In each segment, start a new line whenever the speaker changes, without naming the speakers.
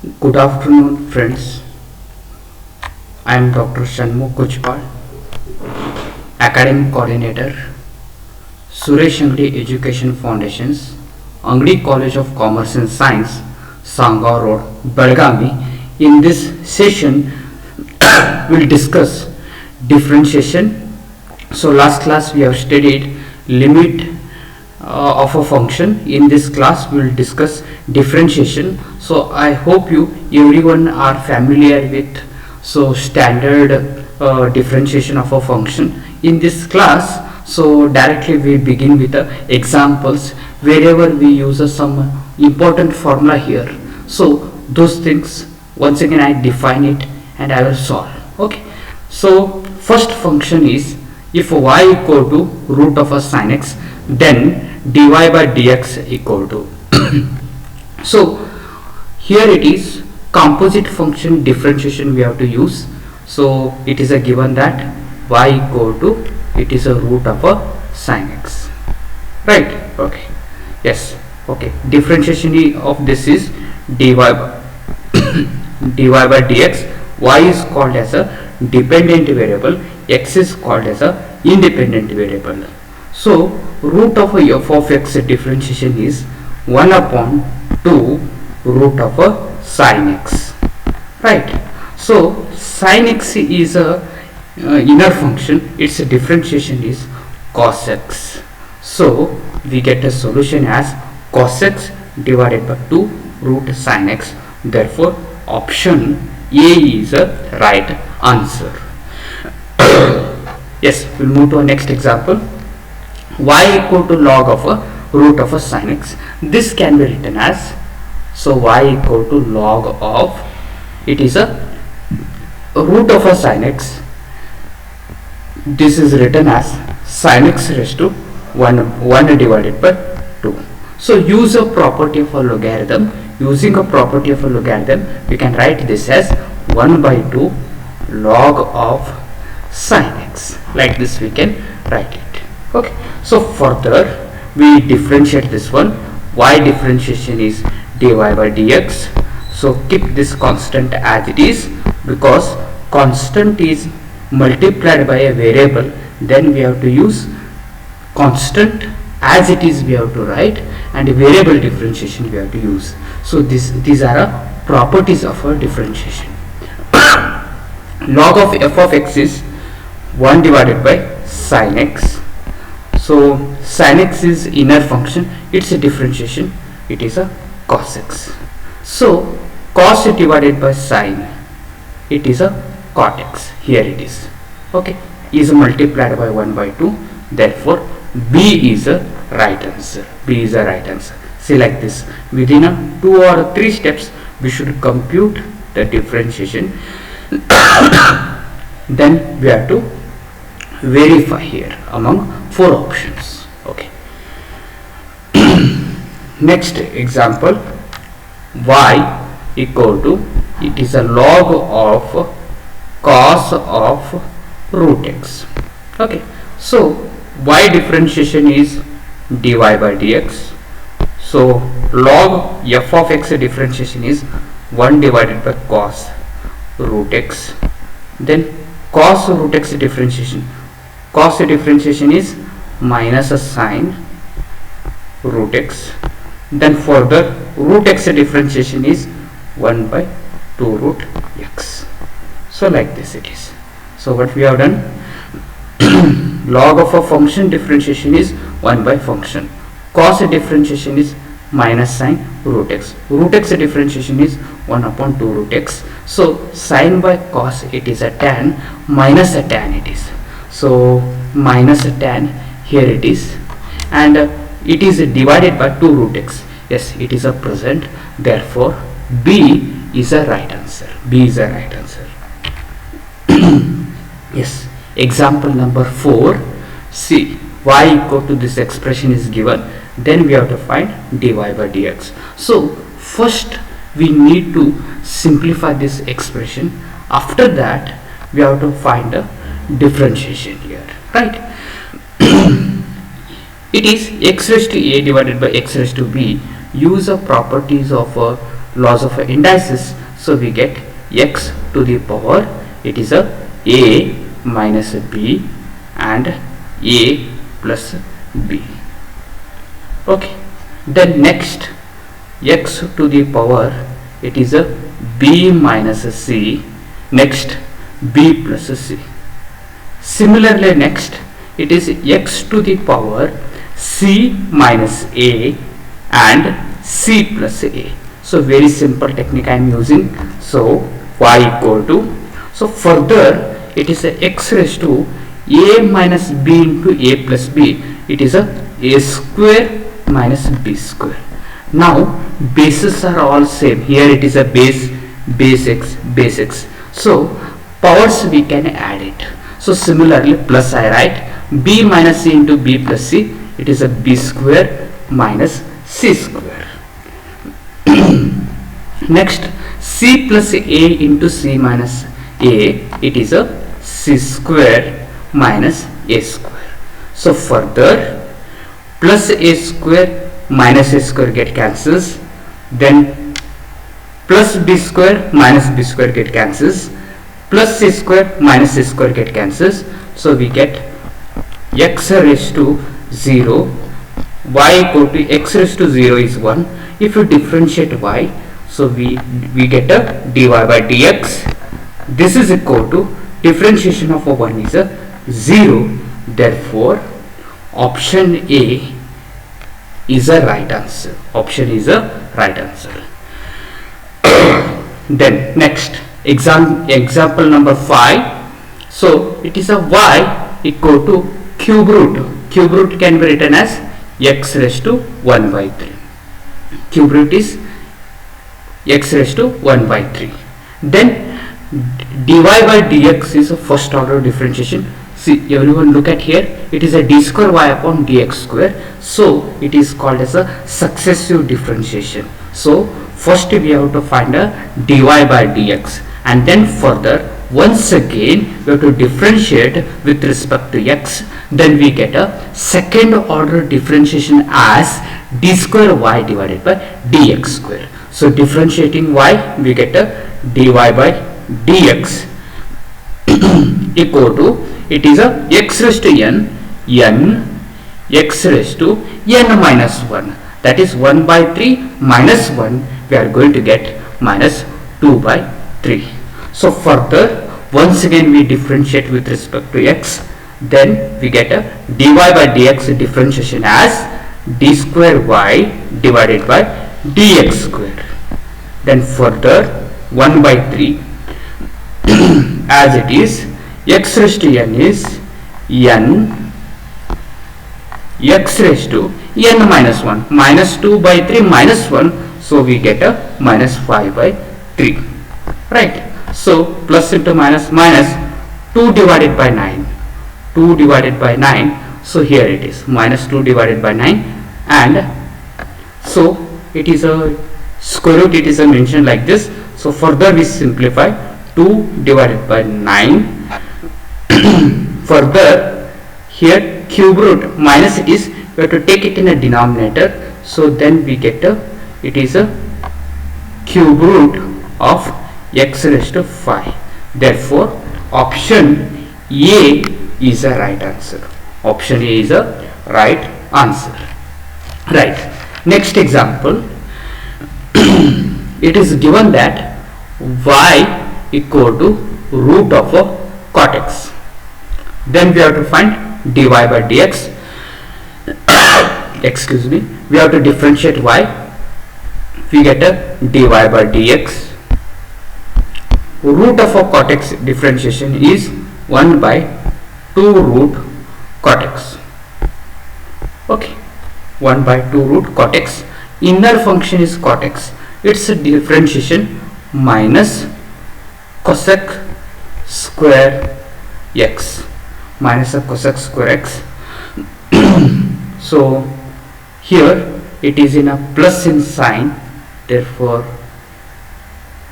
Good afternoon, friends. I am Dr. Shanmukh Kuchpal, Academic Coordinator, Suresh Angdi Education Foundations, Angdi College of Commerce and Science, Sangha Road, Belgavi. In this session, we'll discuss differentiation. So, last class we have studied limit of a function. In this class we will discuss differentiation. So I hope you everyone are familiar with standard differentiation of a function. In this class, so directly we begin with the examples wherever we use some important formula here. So those things once again I define it and I will solve. Okay, so first function is if y equal to root of a sin x, then dy by dx equal to so here it is composite function differentiation we have to use. So it is a given that y equal to, it is a root of a sin x, right? Okay, yes, okay, differentiation of this is dy by dy by dx. Y is called as a dependent variable, x is called as a independent variable. So root of a f of x differentiation is 1 upon 2 root of a sin x, right? So sin x is a inner function, its differentiation is cos x. So we get a solution as cos x divided by 2 root sin x. Therefore option A is a right answer. Yes, we'll move to our next example. Y equal to log of a root of a sin x. This can be written as, so y equal to log of, it is a root of a sin x. This is written as sin x raised to 1 divided by 2. So use a property of a logarithm. Using a property of a logarithm, we can write this as 1 by 2 log of sin x. Like this we can write it. Okay, so further we differentiate this one. Y differentiation is dy by dx. So keep this constant as it is, because constant is multiplied by a variable, then we have to use constant as it is we have to write, and variable differentiation we have to use. So these are properties of a differentiation. Log of f of x is 1 divided by sin x. So sin x is inner function, its a differentiation, it is a cos x. So cos divided by sin, it is a cot x. Here it is, okay, is multiplied by 1 by 2. Therefore B is a right answer. B is a right answer. See, like this, within a 2 or 3 steps we should compute the differentiation. Then we have to verify here among 4 options. Okay. Next example, y equal to, it is a log of cos of root x. Okay, so y differentiation is dy by dx. So log f of x differentiation is 1 divided by cos root x. Then cos root x differentiation, cos differentiation is minus a sine root x. Then further root x differentiation is 1 by 2 root x. So like this it is. So what we have done, log of a function differentiation is 1 by function, cos differentiation is minus sine root x, root x differentiation is 1 upon 2 root x. So sine by cos, it is a tan, minus a tan it is. So minus a tan, here it is, and it is divided by 2 root x. Yes, it is a present. Therefore B is a right answer. B is a right answer. Yes, example number 4. See, y equal to this expression is given, then we have to find dy by dx. So first we need to simplify this expression. After that we have to find a differentiation here, right? It is x raised to a divided by x raised to b. Use the properties of laws of indices, so we get x to the power, it is a minus b and a plus b. Okay, then next x to the power, it is a b minus c, next b plus c. Similarly, next it is x to the power c minus a and c plus a. So very simple technique I am using. So y equal to, so further it is a x raised to a minus b into a plus b, it is a square minus b square. Now bases are all same, here it is a base x. So powers we can add it. So similarly plus I write b minus c into b plus c, it is a b square minus c square. Next c plus a into c minus a, it is a c square minus a square. So further plus a square minus a square get cancels, then plus b square minus b square get cancels, plus c square minus c square get cancels. So we get x raised to 0, y equal to x raised to 0 is 1. If you differentiate y, so we get a dy by dx. This is equal to differentiation of 1 is a 0. Therefore option A is a right answer. Option is a right answer. Then next example number 5. So it is a y equal to cube root. Cube root can be written as x raised to 1 by 3. Cube root is x raised to 1 by 3. Then dy by dx is a first order differentiation. See, everyone look at here, it is a d square y upon dx square, so it is called as a successive differentiation. So first we have to find a dy by dx, and then further once again we have to differentiate with respect to x, then we get a second order differentiation as d square y divided by dx square. So differentiating y, we get a dy by dx equal to, it is a x raised to n x raised to n minus 1, that is 1 by 3 minus 1, we are going to get minus 2 by 3. So further once again we differentiate with respect to x, then we get a dy by dx differentiation as d square y divided by dx square. Then further 1 by 3 as it is, x raised to n is n x raised to n minus 1, minus 2 by 3 minus 1, so we get a minus 5 by 3, right? So plus into minus, minus 2 divided by 9, 2 divided by 9, so here it is minus 2 divided by 9, and so it is a square root, it is a mentioned like this. So further we simplify 2 divided by 9. Further here cube root minus it is, we have to take it in a denominator, so then we get a, it is a cube root of x raised to 5. Therefore option A is a right answer. Option A is a right answer. Right. Next example. It is given that y equal to root of a cot x. Then we have to find dy by dx. Excuse me. We have to differentiate y. We get a dy by dx. Root of a cot x differentiation is 1 by 2 root cot x. Okay. 1 by 2 root cot x. Inner function is cot x. Its differentiation minus cosec square x, minus a cosec square x. So here it is in a plus in sign, therefore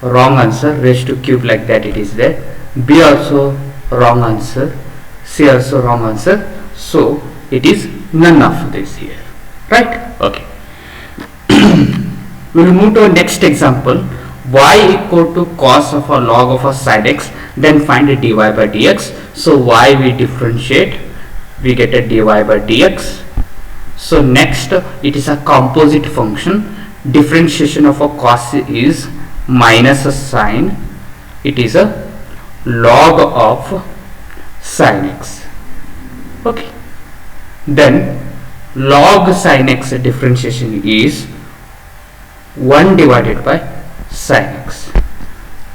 wrong answer, raised to cube like that it is there. B also wrong answer, C also wrong answer, so it is none of this here, right? Okay. We'll move to our next example. Y equal to cos of a log of a sin x, then find a dy by dx. So y we differentiate, we get a dy by dx. So next, it is a composite function. Differentiation of a cos is minus a sine. It is a log of sin x. Okay. Then log sin x differentiation is 1 divided by sin x,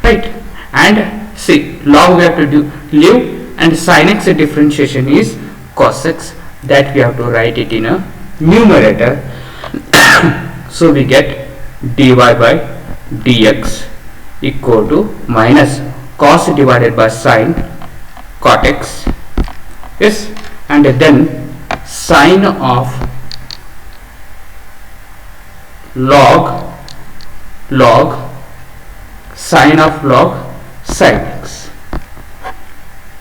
right? And see, log we have to do leave, and sin x differentiation is cos x, that we have to write it in a numerator. So we get dy by dx equal to minus cos divided by sin cot x, yes, and then sine of log sine of log sin x,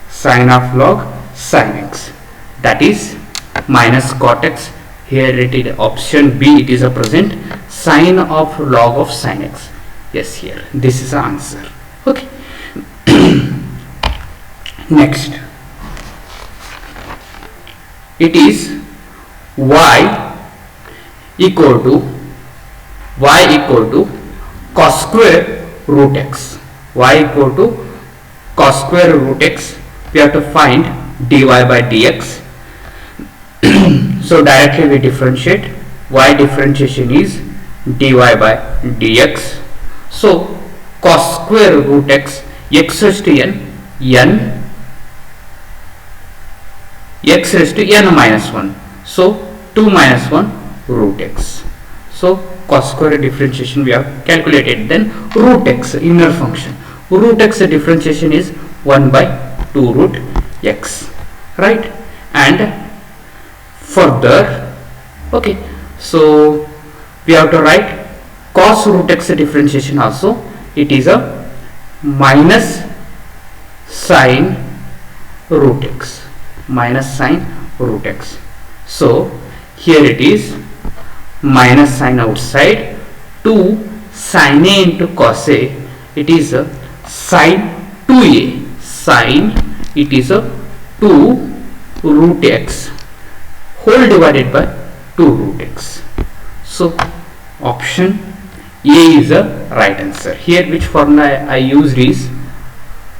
sine of log sin x, that is minus cot x. Here it is option B, it is a present sine of log of sin x. Yes, here this is the answer. Okay. Next, it is y equal to cos square root x. Y equal to cos square root x. We have to find dy by dx. So directly we differentiate. Y differentiation is dy by dx. So cos square root x, x raised to n, x raised to n minus 1. So 2 minus 1 root x. So cos square differentiation we have calculated. Then root x, inner function. Root x differentiation is 1 by 2 root x, right? And further, okay, so we have to write cos root x differentiation also. It is a minus sine root x, minus sine root x. So here it is minus sine outside, 2 sine a into cos a, it is a sine 2a, sine, it is a 2 root x whole divided by 2 root x. So option A is a right answer. Here which formula I used is,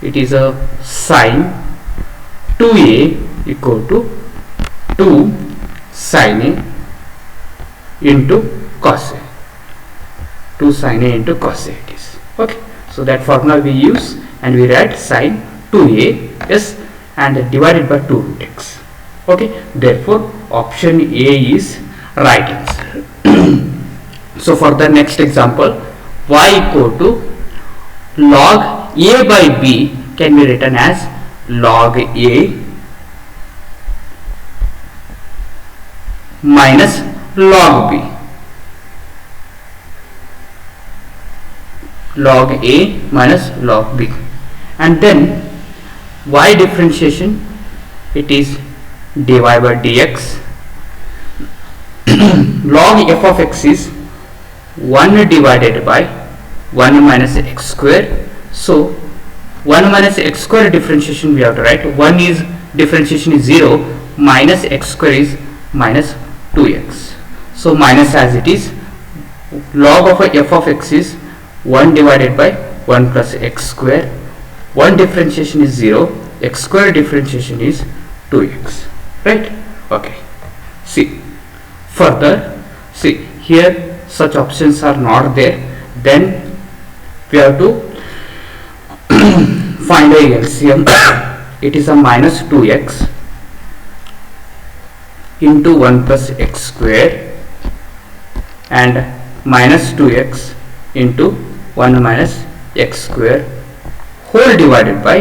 it is a sine 2a equal to 2 sine a into cos a, 2 sine a into cos a it is. Okay, so that formula we use, and we write sine 2a, yes, and divided by 2 root x. Okay, therefore option A is right answer. So for the next example, y equal to log a by b can be written as log a minus log b, log a minus log b, and then y differentiation, it is dy by dx. Log f of x is 1 divided by 1 minus x square. So 1 minus x square differentiation we have to write. 1 is differentiation is 0, minus x square is minus 2x. So minus as it is. Log of f of x is 1 divided by 1 plus x square. 1 differentiation is 0, x square differentiation is 2x, right? Okay, see, further, see, here such options are not there. Then we have to find a LCM. It is a minus 2x into 1 plus x square and minus 2x into 1 minus x square whole divided by,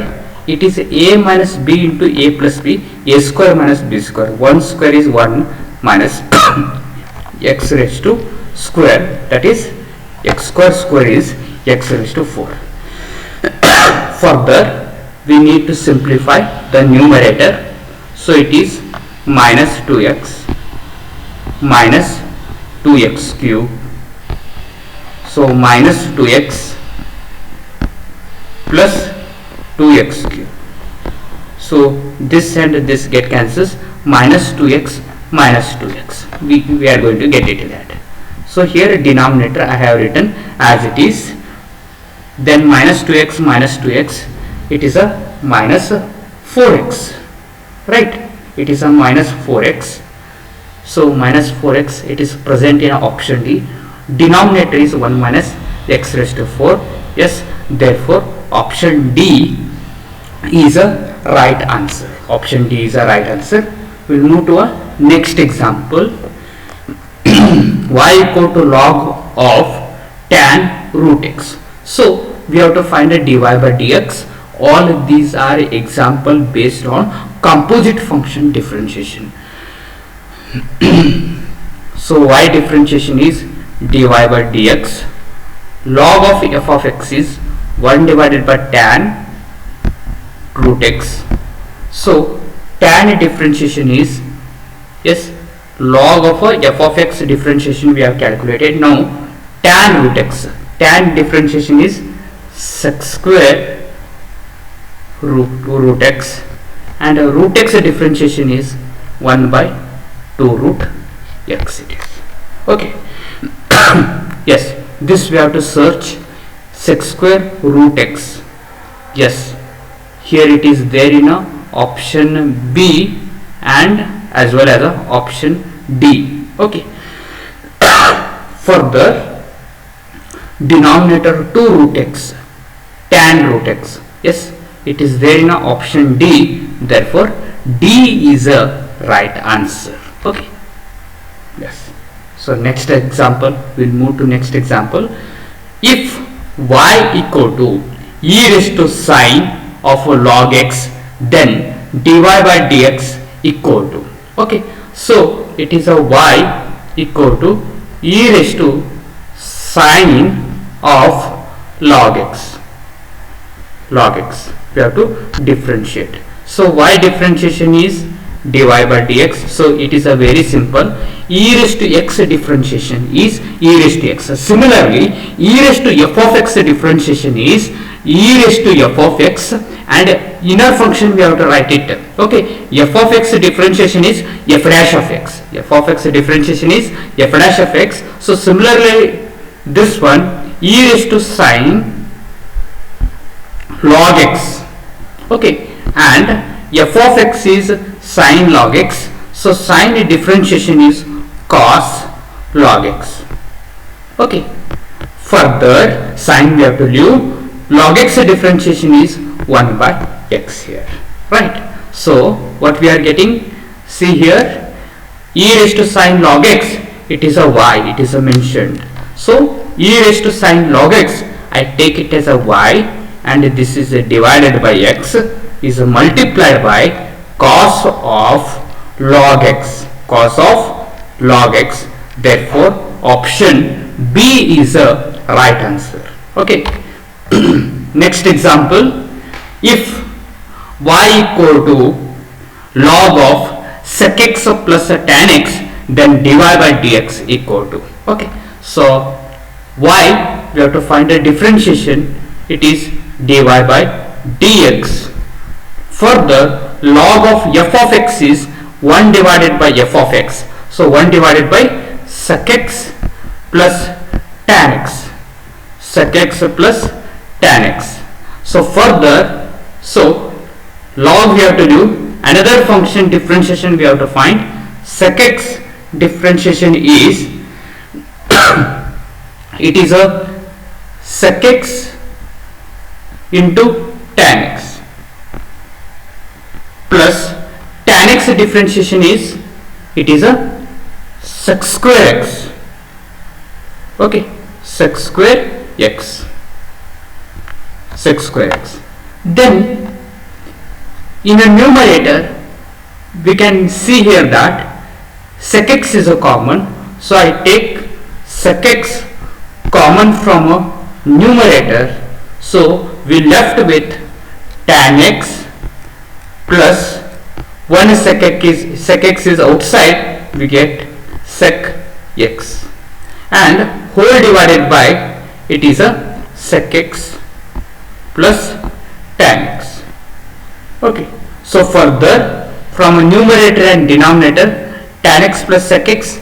it is a minus b into a plus b, a square minus b square. 1 square is 1 minus x raised to square, that is x square square is x raised to 4. Further, we need to simplify the numerator. So it is minus 2x minus 2x cube So minus 2x plus 2x cube. So this and this get cancels, minus 2x minus 2x. We are going to get it that. So here denominator I have written as it is. Then minus 2x minus 2x, it is a minus 4x, right? It is a minus 4x. So minus 4x, it is present in option D. Denominator is 1 minus x raised to 4. Yes, therefore option D is a right answer. Option D is a right answer. We'll move to a next example. Y equal to log of tan root x. So we have to find a dy by dx. All of these are example based on composite function differentiation. So y differentiation is dy by dx. Log of f of x is 1 divided by tan root x. So tan differentiation is, yes, log of f of x differentiation we have calculated. Now tan root x, tan differentiation is sec square root x, and root x differentiation is 1 by 2 root x it is. Okay. Yes, this we have to search sec square root x. Yes, here it is there in a option B and as well as a option D. Okay. Further, denominator 2 root x, tan root x. Yes, it is there in a option D. Therefore D is a right answer. Okay. Yes. So next example, we'll move to next example. If y equal to e raised to sine of log x, then dy by dx equal to, okay, so it is a y equal to e raised to sine of log x. Log x, we have to differentiate. So y differentiation is dy by dx. So it is a very simple. E raised to x differentiation is e raised to x. Similarly, e raised to f of x differentiation is e raised to f of x, and inner function we have to write it. Okay, f of x differentiation is f dash of x. F of x differentiation is f dash of x. So similarly, this one e raised to sine log x. Okay, and f of x is sine log x. So sine differentiation is cos log x. Okay. Further, sine we have to leave. Log x differentiation is 1 by x here. Right. So what we are getting? See here, e raised to sine log x. It is a y. It is a mentioned. So e raised to sine log x, I take it as a y, and this is divided by x is multiplied by cos of log x. Cos of log x. Therefore option B is a right answer. Okay. Next example, if y equal to log of sec x plus tan x, then dy by dx equal to, okay, so y we have to find a differentiation. It is dy by dx. Further, log of f of x is 1 divided by f of x. So 1 divided by sec x plus tan x. Sec x plus tan x. So further, so log we have to do. Another function differentiation we have to find. Sec x differentiation is it is a sec x into tan x plus tan x differentiation is, it is a sec square x. Okay, sec square x. Sec square x. Then in a numerator we can see here that sec x is a common. So I take sec x common from a numerator. So we left with tan x plus 1 sec x is outside, we get sec x, and whole divided by it is a sec x plus tan x. Okay, so further from a numerator and denominator, tan x plus sec x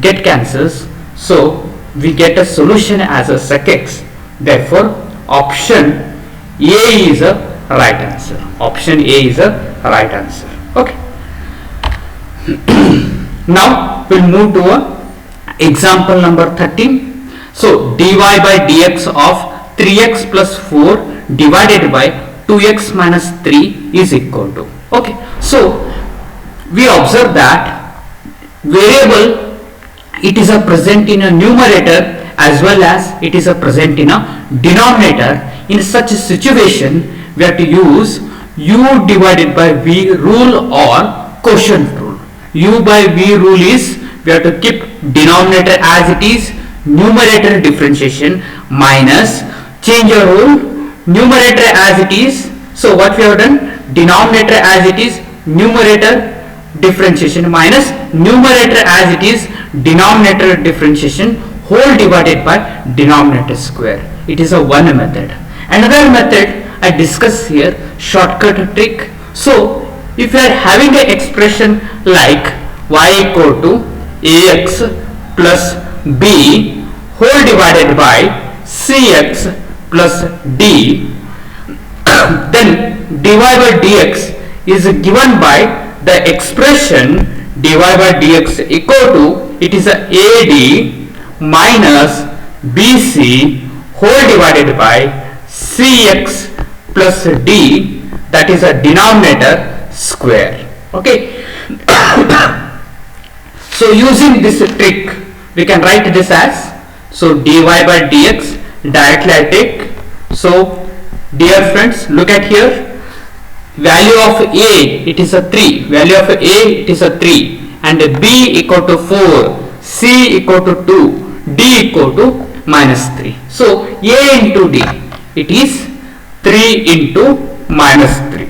get cancels, so we get a solution as a sec x. Therefore option A is a right answer. Option A is a right answer. Okay. Now we'll move to a example number 13. So dy by dx of 3x plus 4 divided by 2x minus 3 is equal to. Okay. So we observe that variable, it is a present in a numerator as well as it is a present in a denominator. In such a situation we have to use u divided by v rule or quotient rule. U by v rule is we have to keep denominator as it is, numerator differentiation minus change your rule, numerator as it is. So what we have done, denominator as it is, numerator differentiation minus numerator as it is, denominator differentiation whole divided by denominator square. It is a one method. Another method I discuss here, shortcut trick. So if you are having an expression like y equal to ax plus b whole divided by cx plus d, then dy by dx is given by the expression dy by dx equal to, it is a ad minus bc whole divided by cx plus d, that is a denominator square. Okay. So using this trick we can write this as, so dy by dx directly I take. So dear friends, look at here, value of a it is a 3, value of a it is a 3, and b equal to 4, c equal to 2, d equal to minus 3. So a into d, it is 3 into minus 3.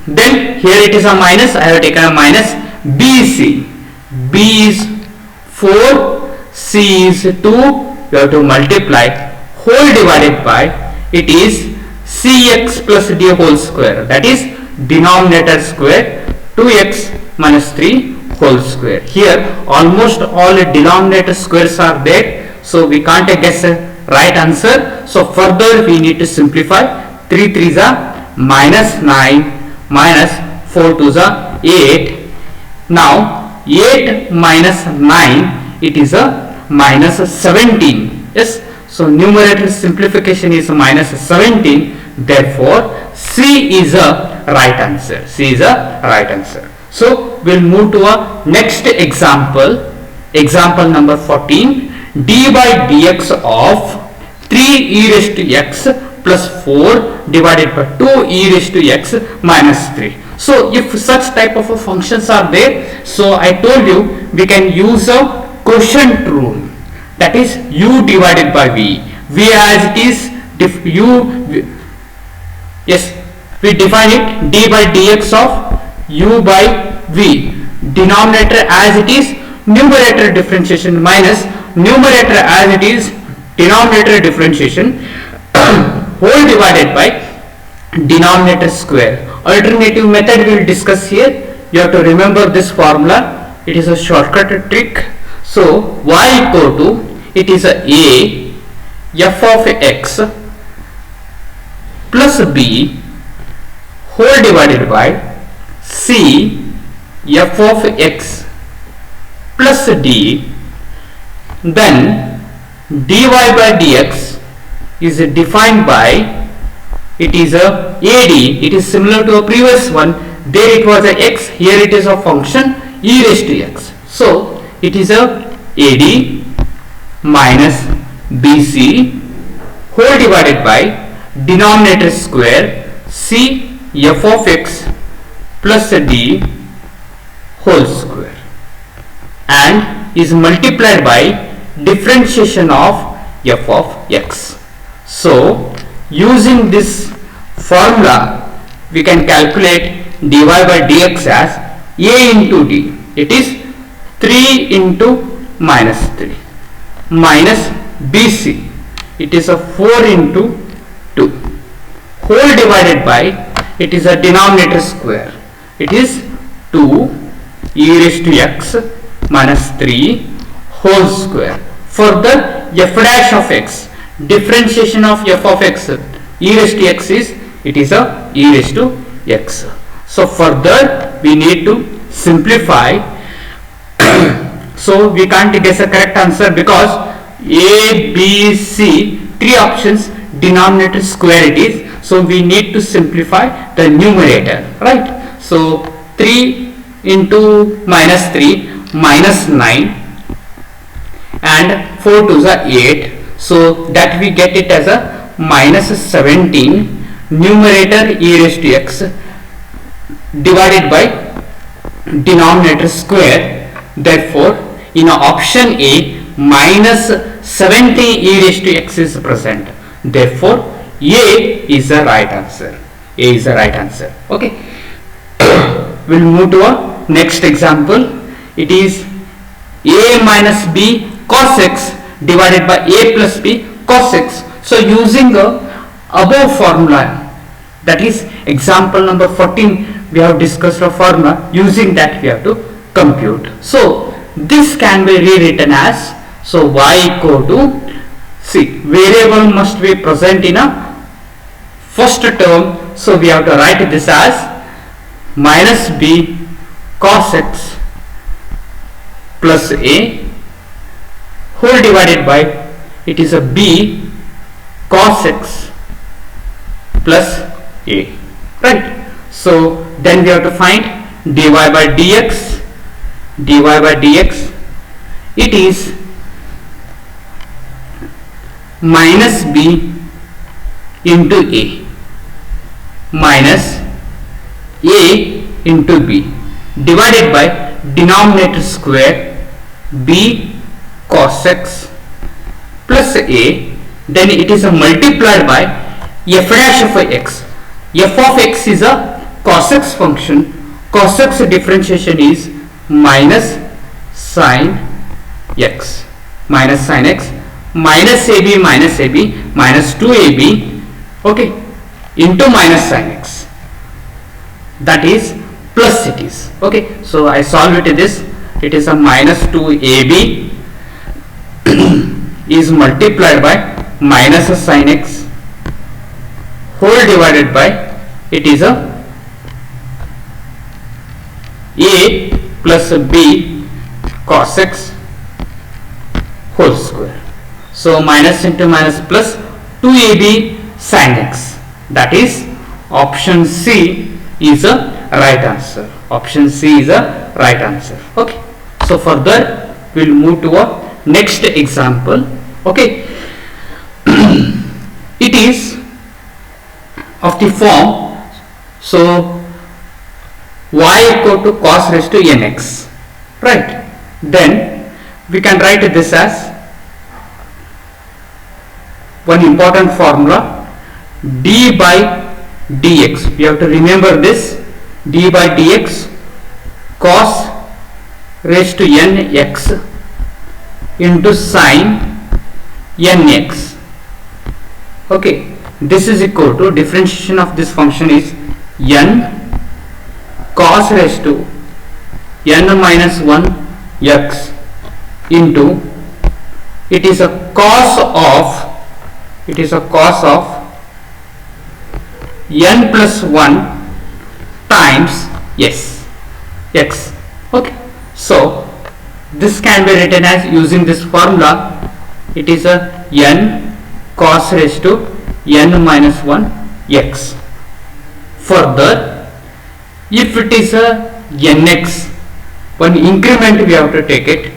Then here it is a minus, I have taken a minus. BC, B is 4, C is 2, we have to multiply whole divided by, it is cx plus d whole square, that is denominator square, 2x minus 3 whole square. Here almost all denominator squares are there, so we can't guess a right answer. So further we need to simplify. 3 3s are minus 9 minus 4 2s are 8. Now 8 minus 9, it is a minus 17. Yes, so numerator simplification is minus 17. Therefore C is a right answer. C is a right answer. So we'll move to a next example. Example number 14. D by dx of 3 e raised to x plus 4 divided by 2 e raised to x minus 3. So if such type of functions are there, so I told you we can use a quotient rule, that is u divided by v. V as it is, yes, we define it d by dx of u by v, denominator as it is, numerator differentiation minus numerator as it is, denominator differentiation whole divided by denominator square. Alternative method we will discuss here. You have to remember this formula. It is a shortcut trick. So y equal to, it is a f of x plus b whole divided by c f of x plus d, then dy by dx is defined by, it is a ad, it is similar to a previous one, there it was a x, here it is a function e raised to x. So it is a ad minus bc whole divided by denominator square c f of x plus d whole square, and is multiplied by differentiation of f of x. So using this formula we can calculate dy by dx as a into d, it is 3 into minus 3. minus BC. It is a 4 into 2 whole divided by, it is a denominator square. It is 2 e raised to x minus 3 whole square. Further, f dash of x, differentiation of f of x, e raised to x is, it is a e raised to x. So further we need to simplify. So we can't guess a correct answer because A, B, C, three options, denominator square it is. So we need to simplify the numerator, right? So 3 into minus 3 minus 9 and 4 to the 8. So that we get it as a minus 17, numerator e raised to x divided by denominator square. Therefore, in option A, minus 17 e raised to x is present. Therefore, A is the right answer. A is the right answer. Okay. We'll move to a next example. It is A minus B cos x divided by A plus B cos x. So, using the above formula, that is example number 14, we have discussed a formula. Using that we have to compute. So this can be rewritten as, so y equal to, see, variable must be present in a first term, so we have to write this as minus b cos x plus a whole divided by, it is a b cos x plus a, right? So then we have to find dy by dx. Dy by dx, it is minus b into a minus a into b divided by denominator square b cos x plus a, then it is a multiplied by f dash of x. F of x is a cos x function. Cos x differentiation is minus sin x, minus sin x, minus ab minus 2ab, okay, into minus sin x, that is plus it is, okay. So I solve it in this, it is a minus 2ab is multiplied by minus sin x whole divided by, it is a plus b cos x whole square. So minus into minus plus 2ab sin x, that is option C is a right answer. Option C is a right answer. Okay. So further we will move to a next example. Okay. It is of the form, so y equal to cos raised to nx, right? Then we can write this as one important formula, d by dx. We have to remember this, d by dx cos raised to nx into sin nx. Okay, this is equal to, differentiation of this function is n cos raised to n minus 1 x into, it is a cos of n plus 1 times x. Okay, so this can be written as, using this formula, it is a n cos raised to n minus 1 x. Further, if it is a nx, one increment we have to take it,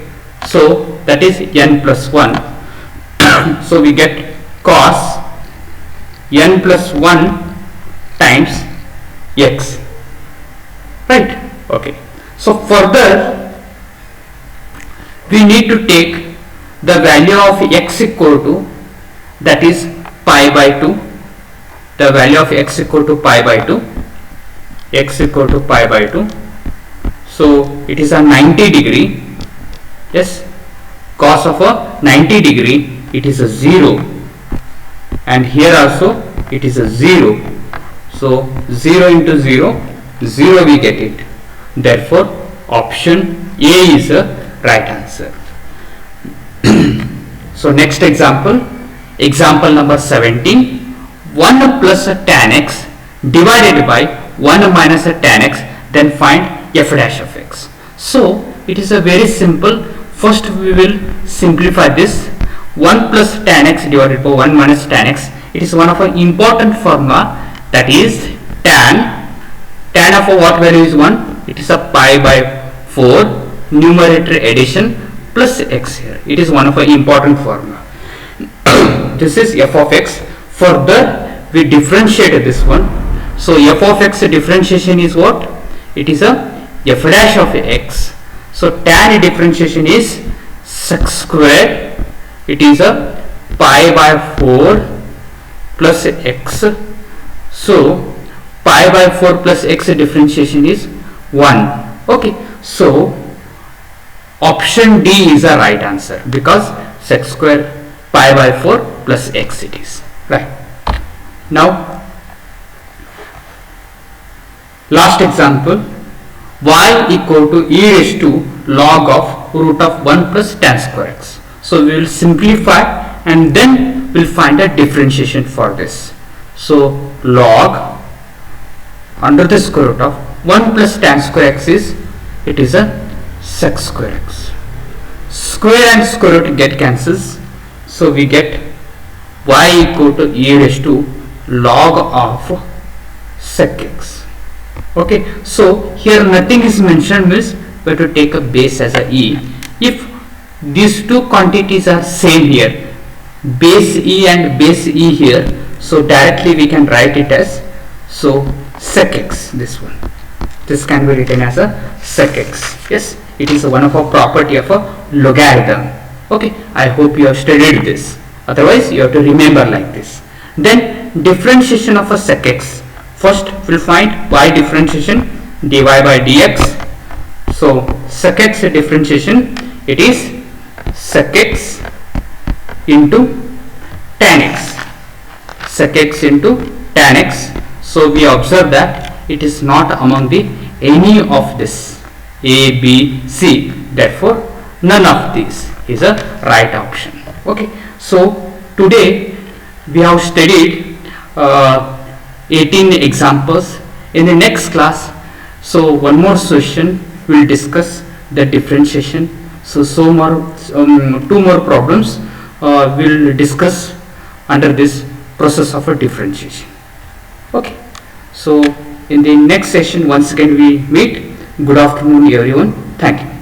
so that is n plus 1. So we get cos n plus 1 times x, right? Okay. So further we need to take the value of x equal to, that is pi by 2, the value of x equal to pi by 2, x equal to pi by 2. So it is a 90 degree, yes, cos of a 90 degree, it is a 0, and here also it is a 0. So 0 into 0, 0 we get it. Therefore option A is a right answer. So next example, example number 17. 1 plus a tan x divided by 1 minus a tan x, then find f dash of x. So it is a very simple. First we will simplify this. 1 plus tan x divided by 1 minus tan x, it is one of an important formula, that is tan of a what value is 1, it is a pi by 4, numerator addition plus x here. It is one of an important formula. This is f of x. Further we differentiate this one. So f of x differentiation is what? It is a f dash of x. So tan differentiation is sec square. It is a pi by 4 plus x. So pi by 4 plus x differentiation is 1. Okay. So option D is a right answer, because sec square pi by 4 plus x it is. Right. Now last example, y equal to e raised to log of root of 1 plus tan square x. So we will simplify and then we'll find a differentiation for this. So log under the square root of 1 plus tan square x is, it is a sec square x. Square and square root get cancels. So we get y equal to e raised to log of sec x. Okay, so here nothing is mentioned, means we have to take a base as a e. If these two quantities are same here, base e and base e here, so directly we can write it as, so sec x, this one, this can be written as a sec x. Yes, it is one of a property of a logarithm. Okay, I hope you have studied this, otherwise you have to remember like this. Then differentiation of a sec x. First we'll find y differentiation, dy by dx. So sec x differentiation, it is sec x into tan x, sec x into tan x. So we observe that it is not among the any of this A, B, C. Therefore none of these is a right option. Okay, so today we have studied 18 examples. In the next class, so one more session we will discuss the differentiation. So two more problems we will discuss under this process of a differentiation. Okay, so in the next session once again we meet. Good afternoon everyone. Thank you.